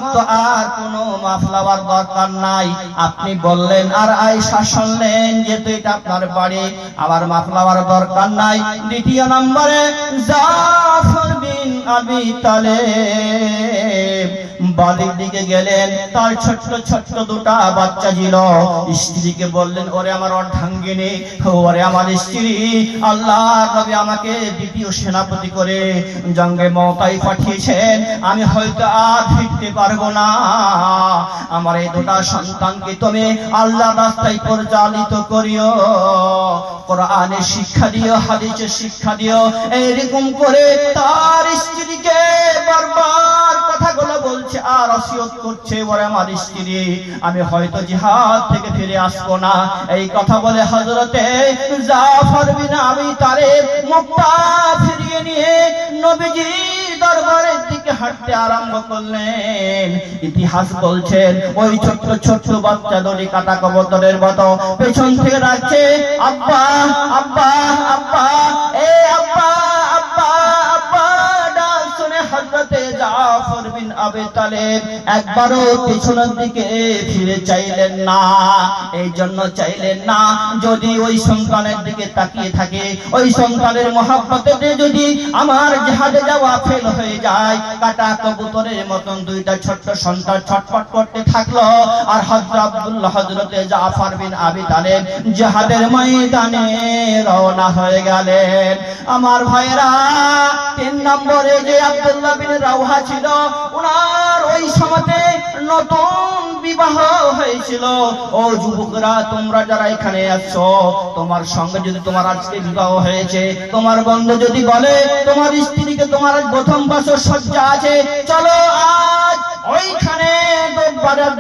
তো আর কোনো মাফলাওয়ার দরকার নাই। আপনি বললেন আর আয়েশা শুনলেন যেহেতু এটা আপনার বাড়ি, আবার মাফলাওয়ার দরকার নাই। দ্বিতীয় নম্বরে জাফর বিন আবি তালেব বাড়ির দিকে গেলেন। তার ছোট্ট ছোট্ট দুটা বাচ্চা ছিল। স্ত্রীকে বললেন, ওরে আমার অর্ধাঙ্গিনী, ওরে আমার স্ত্রী, আল্লাহর নবী আমাকে দ্বিতীয় সেনাপতি করে জঙ্গে মওতায় পাঠিয়েছেন, আমি হয়তো আর ফিরতে পারবো না। আমার এই দুটা সন্তানকে তুমি আল্লাহর রাস্তায় পরিচালিত করিও, কোরআনের শিক্ষা দিও, হাদিসের শিক্ষা দিও। এইরকম করে তার স্ত্রীকে বারবার কথাগুলো বলছে আর ওসিয়ত করছে, ওরে আমার স্ত্রী, আমি হয়তো জিহাদ থেকে ফিরে আসবো না। এই কথা বলে হযরতে জাফর বিন আবি তালেব মুখটা ফিরিয়ে নিয়ে নবীজি দরবারের দিকে হাঁটতে আরম্ভ করলেন। ইতিহাস বলছেন ওই ছোট্ট ছোট্ট বাচ্চা দড়ি কাটা কবুতরের মতো পেছন থেকে ডাকছে, আব্বা আব্বা আব্বা, এ আব্বা আব্বা আব্বা। ডাক শুনে হযরতে জাফর বিন আবি তালেব একবারও পেছনের দিকে ফিরে চাইলেন না। এই জন্য চাইলেন না, যদি ওই সন্তানের দিকে তাকিয়ে থাকে, ওই সন্তানের মহব্বতে যদি আমার জিহাদে যাওয়া ফেল হয়ে যায়, কাটা কবুতরের মতন দুইটা ছোট্ট সন্তান ছটফট করতে থাকলো। আর হযরতে জাফর বিন আবি তালেব জিহাদের ময়দানে রওনা হয়ে গেলেন। আমার ভাইরা, 3 নম্বরে যে আব্দুল্লাহ বিন রাওহা ছিল, ওনার ওই সময়তে নতুন বিবাহ হয়েছিল। ও যুবকরা, তোমরা যারা এখানে আছো, তোমার সঙ্গে যদি তোমার আজকে বিবাহ হয়েছে, তোমার বন্ধু যদি বলে তোমার স্ত্রীকে তোমার প্রথম বছর সজ্জা আছে, চলো আজ ওইখানে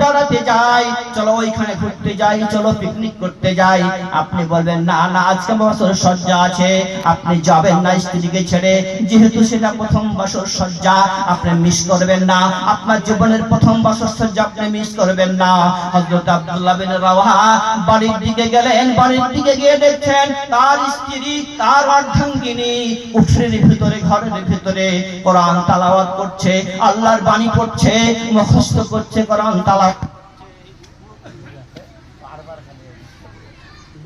বেড়াতে যাই, চলো ওইখানে ঘুরতে যাই, চলো পিকনিক করতে যাই, আপনি বলবেন না না আজকে বছর সজ্জা আছে, আপনি যাবেন না স্ত্রীকে ছেড়ে, যেহেতু সেটা প্রথম বছর সজ্জা, আপনি মিস করবেন না। আপনার জীবনের প্রথম বছর সজ্জা আপনি মিস করবেন না। হযরত আব্দুল্লাহ বিন রাওহা বাড়ির দিকে গেলেন। বাড়ির দিকে গিয়ে দেখছেন তার স্ত্রী, তার অর্ধাঙ্গিনী উঠরের ভিতরে, ঘরের ভিতরে কোরআন তেলাওয়াত করছে, আল্লাহর বাণী পড়ছে, মুখস্থ করছে কোরআন তেলাওয়াত।